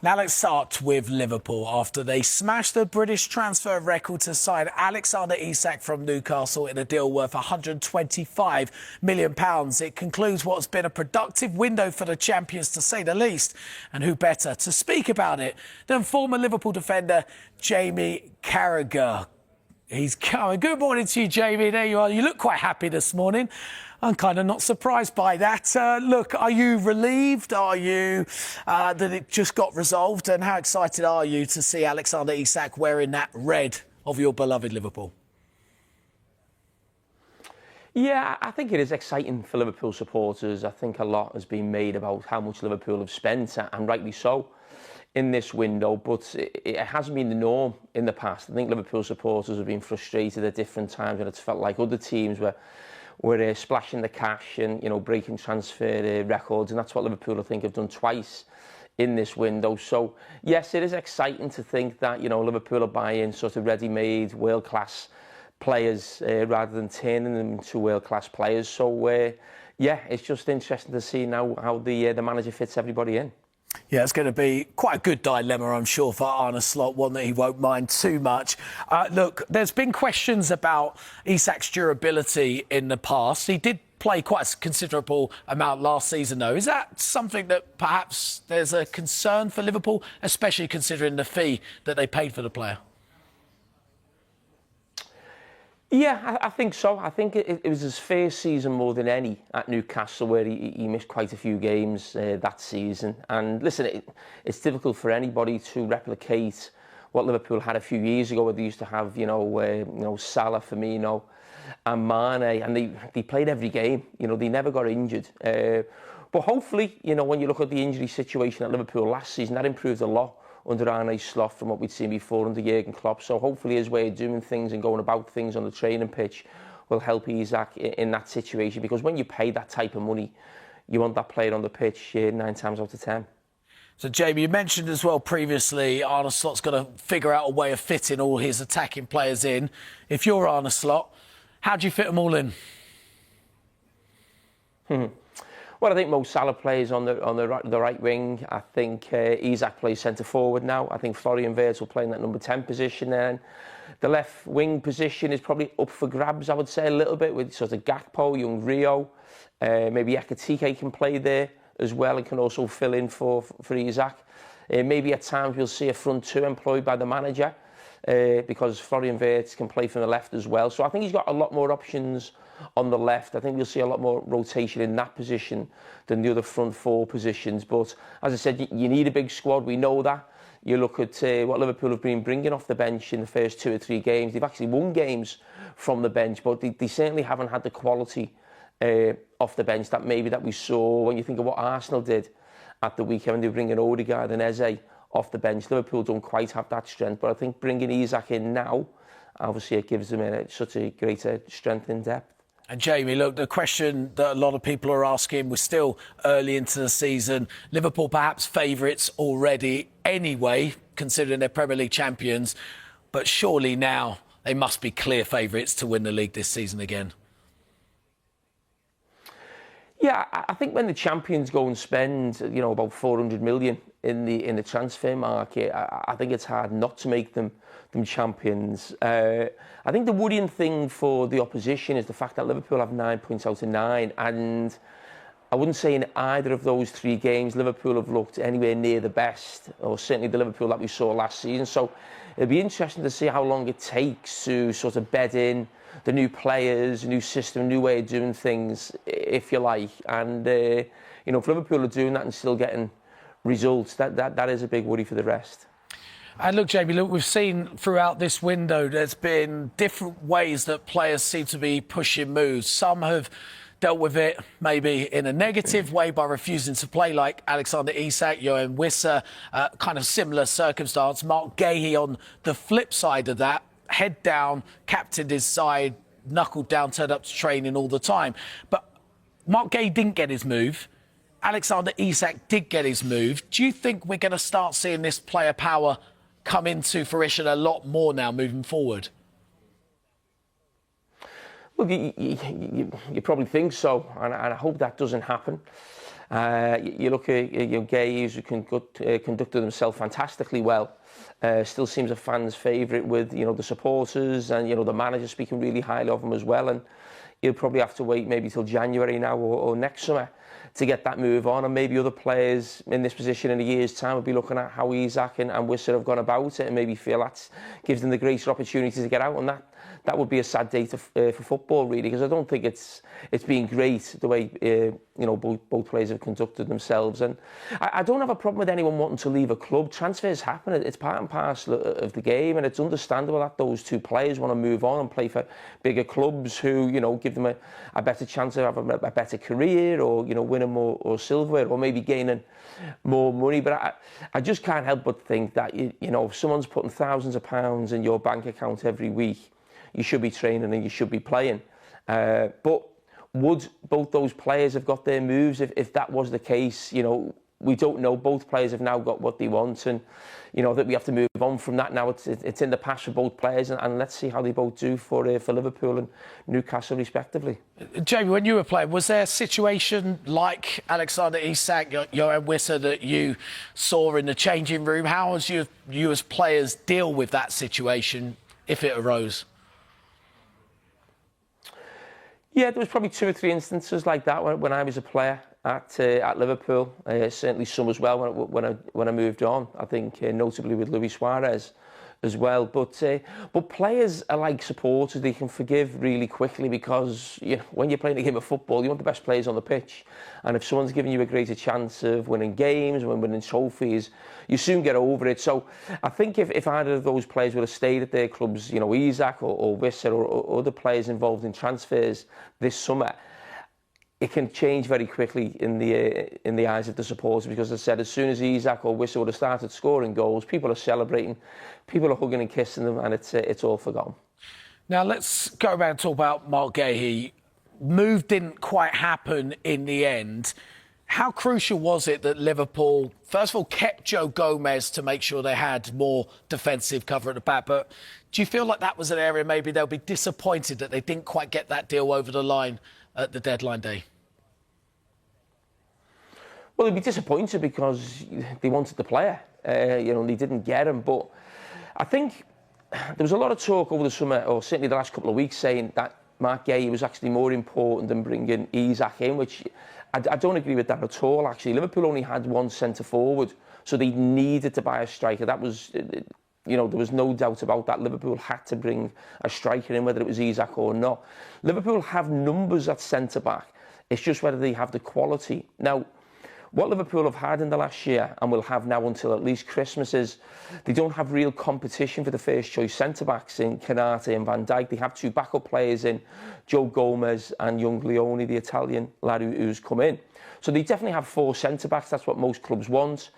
Now let's start with Liverpool after they smashed the British transfer record to sign Alexander Isak from Newcastle in a deal worth £125 million. It concludes what's been a productive window for the champions, to say the least. And who better to speak about it than former Liverpool defender Jamie Carragher. He's coming. Good morning to you, Jamie. There you are. You look quite happy this morning. I'm kind of not surprised by that. Look, are you relieved? Are you that it just got resolved? And how excited are you to see Alexander Isak wearing that red of your beloved Liverpool? Yeah, I think it is exciting for Liverpool supporters. I think a lot has been made about how much Liverpool have spent, and rightly so, in this window, but it hasn't been the norm in the past. I think Liverpool supporters have been frustrated at different times when it's felt like other teams were splashing the cash and, you know, breaking transfer records, and that's what Liverpool, I think, have done twice in this window. So yes, it is exciting to think that, you know, Liverpool are buying sort of ready-made world-class players rather than turning them into world-class players. So yeah, it's just interesting to see now how the manager fits everybody in. Yeah, it's going to be quite a good dilemma, I'm sure, for Arne Slot, one that he won't mind too much. Look, there's been questions about Isak's durability in the past. He did play quite a considerable amount last season, though. Is that something that perhaps there's a concern for Liverpool, especially considering the fee that they paid for the player? Yeah, I think so. I think it was his first season more than any at Newcastle, where he missed quite a few games that season. And listen, it's difficult for anybody to replicate what Liverpool had a few years ago, where they used to have, you know, Salah, Firmino, and Mane, and they played every game. You know, they never got injured. But hopefully, you know, when you look at the injury situation at Liverpool last season, that improved a lot under Arne Slot from what we'd seen before under Jurgen Klopp. So hopefully his way of doing things and going about things on the training pitch will help Isak in that situation, because when you pay that type of money, you want that player on the pitch 9 times out of 10. So, Jamie, you mentioned as well previously Arne Slot's got to figure out a way of fitting all his attacking players in. If you're Arne Slot, how do you fit them all in? Well, I think Mo Salah plays on the right wing. I think Isak plays centre forward now. I think Florian Wirtz will play in that number 10 position. And the left wing position is probably up for grabs, I would say, a little bit, with sort of Gakpo, young Rio. Maybe Ekitike can play there as well and can also fill in for Isak. Maybe at times we'll see a front two employed by the manager, because Florian Wirtz can play from the left as well. So I think he's got a lot more options on the left. I think we'll see a lot more rotation in that position than the other front four positions. But as I said, you need a big squad. We know that. You look at what Liverpool have been bringing off the bench in the first 2 or 3 games. They've actually won games from the bench, but they certainly haven't had the quality off the bench that we saw when you think of what Arsenal did at the weekend when they were bringing Odegaard and Eze off the bench. Liverpool don't quite have that strength, but I think bringing Isak in now, obviously it gives them such a greater strength in depth. And Jamie, look, the question that a lot of people are asking, we're still early into the season. Liverpool perhaps favourites already anyway, considering they're Premier League champions. But surely now they must be clear favourites to win the league this season again. Yeah, I think when the champions go and spend, you know, about 400 million in the transfer market, I think it's hard not to make them champions. I think the worrying thing for the opposition is the fact that Liverpool have 9 points out of 9, and I wouldn't say in either of those 3 games Liverpool have looked anywhere near the best, or certainly the Liverpool that we saw last season. So it'll be interesting to see how long it takes to sort of bed in the new players, new system, new way of doing things, if you like. And you know, if Liverpool are doing that and still getting results, that is a big worry for the rest. And look, Jamie, look, we've seen throughout this window there's been different ways that players seem to be pushing moves. Some have dealt with it maybe in a negative way by refusing to play, like Alexander Isak, Johan Wissa, kind of similar circumstance. Marc Guehi on the flip side of that, head down, captained his side, knuckled down, turned up to training all the time. But Marc Guehi didn't get his move. Alexander Isak did get his move. Do you think we're going to start seeing this player power come into fruition a lot more now moving forward? Well, you probably think so, and I hope that doesn't happen. You look at Guehi, who conducted himself fantastically well. Still seems a fan's favourite with the supporters, and the manager speaking really highly of him as well. And he'll probably have to wait maybe till January now or next summer to get that move on, and maybe other players in this position in a year's time will be looking at how Isak and Wissa have gone about it, and maybe feel that gives them the greater opportunity to get out. And that would be a sad day for football, really, because I don't think it's been great the way both players have conducted themselves. And I don't have a problem with anyone wanting to leave a club. Transfers happen; it's part and parcel of the game, and it's understandable that those two players want to move on and play for bigger clubs who give them a better chance of having a better career, or winning more or silverware, or maybe gaining more money. But I just can't help but think that if someone's putting thousands of pounds in your bank account every week, you should be training and you should be playing. But would both those players have got their moves if that was the case? We don't know. Both players have now got what they want, and that we have to move on from that now. It's in the past for both players, and let's see how they both do for Liverpool and Newcastle respectively. Jamie, when you were playing, was there a situation like Alexander Isak, Johan Wissa, that you saw in the changing room? How was you as players deal with that situation if it arose? Yeah, there was probably 2 or 3 instances like that when I was a player at Liverpool. Certainly some as well when I moved on. I think notably with Luis Suarez as well. But players are like supporters; they can forgive really quickly, because when you're playing a game of football, you want the best players on the pitch. And if someone's giving you a greater chance of winning games, when winning trophies, you soon get over it. So I think if either of those players would have stayed at their clubs, Isak or Wissa or other players involved in transfers this summer, it can change very quickly in the eyes of the supporters, because as I said, as soon as Isak or Wissa would have started scoring goals, people are celebrating, people are hugging and kissing them, and it's all forgotten. Now let's go around and talk about Marc Guehi. Move didn't quite happen in the end. How crucial was it that Liverpool, first of all, kept Joe Gomez to make sure they had more defensive cover at the back? But do you feel like that was an area maybe they'll be disappointed that they didn't quite get that deal over the line at the deadline day? Well, they'd be disappointed because they wanted the player. They didn't get him. But I think there was a lot of talk over the summer, or certainly the last couple of weeks, saying that Marc Guehi was actually more important than bringing Isak in, which I don't agree with that at all, actually. Liverpool only had one centre-forward, so they needed to buy a striker. That was, there was no doubt about that. Liverpool had to bring a striker in, whether it was Isak or not. Liverpool have numbers at centre-back. It's just whether they have the quality. Now, what Liverpool have had in the last year, and will have now until at least Christmas, is they don't have real competition for the first choice centre-backs in Canate and Van Dijk. They have 2 backup players in Joe Gomez and young Leone, the Italian lad who's come in. So they definitely have 4 centre-backs. That's what most clubs want.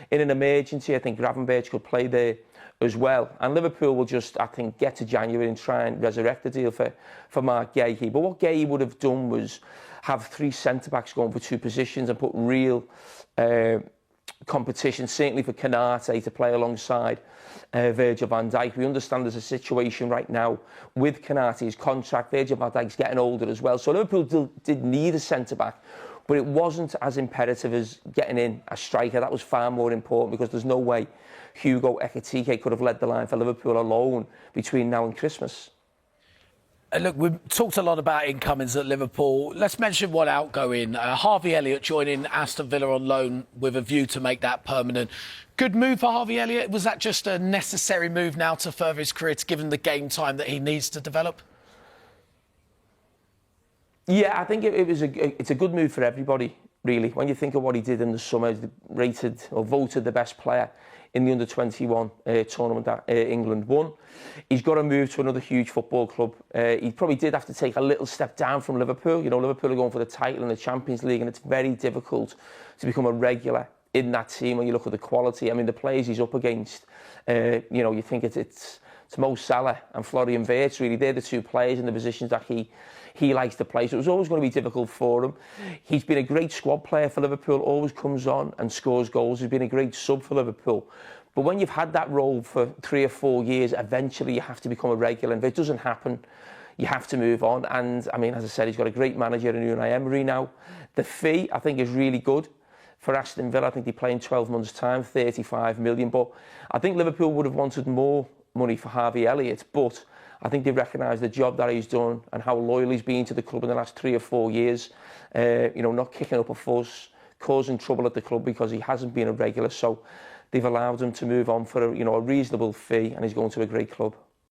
In an emergency, I think Gravenberch could play there as well. And Liverpool will just, I think, get to January and try and resurrect the deal for Marc Guehi. But what Guehi would have done was have 3 centre-backs going for 2 positions and put real competition, certainly for Canate to play alongside Virgil van Dijk. We understand there's a situation right now with Canate's contract. Virgil van Dijk's getting older as well. So Liverpool did need a centre-back, but it wasn't as imperative as getting in a striker. That was far more important, because there's no way Hugo Ekitike could have led the line for Liverpool alone between now and Christmas. Look, we've talked a lot about incomings at Liverpool. Let's mention one outgoing. Harvey Elliott joining Aston Villa on loan with a view to make that permanent. Good move for Harvey Elliott. Was that just a necessary move now to further his career, given the game time that he needs to develop? Yeah, I think it's a good move for everybody, really. When you think of what he did in the summer, he's rated or voted the best player in the under-21 tournament that England won. He's got to move to another huge football club. He probably did have to take a little step down from Liverpool. Liverpool are going for the title in the Champions League, and it's very difficult to become a regular in that team when you look at the quality. I mean, the players he's up against, you think it's Mo Salah and Florian Wirtz, really. They're the 2 players in the positions that he likes to play. So it was always going to be difficult for him. He's been a great squad player for Liverpool, always comes on and scores goals. He's been a great sub for Liverpool. But when you've had that role for 3 or 4 years, eventually you have to become a regular. And if it doesn't happen, you have to move on. And I mean, as I said, he's got a great manager in Unai Emery now. The fee, I think, is really good for Aston Villa. I think they play in 12 months' time, 35 million. But I think Liverpool would have wanted more money for Harvey Elliott, but I think they recognise the job that he's done and how loyal he's been to the club in the last 3 or 4 years. You know, not kicking up a fuss, causing trouble at the club because he hasn't been a regular. So they've allowed him to move on for a reasonable fee, and he's going to a great club.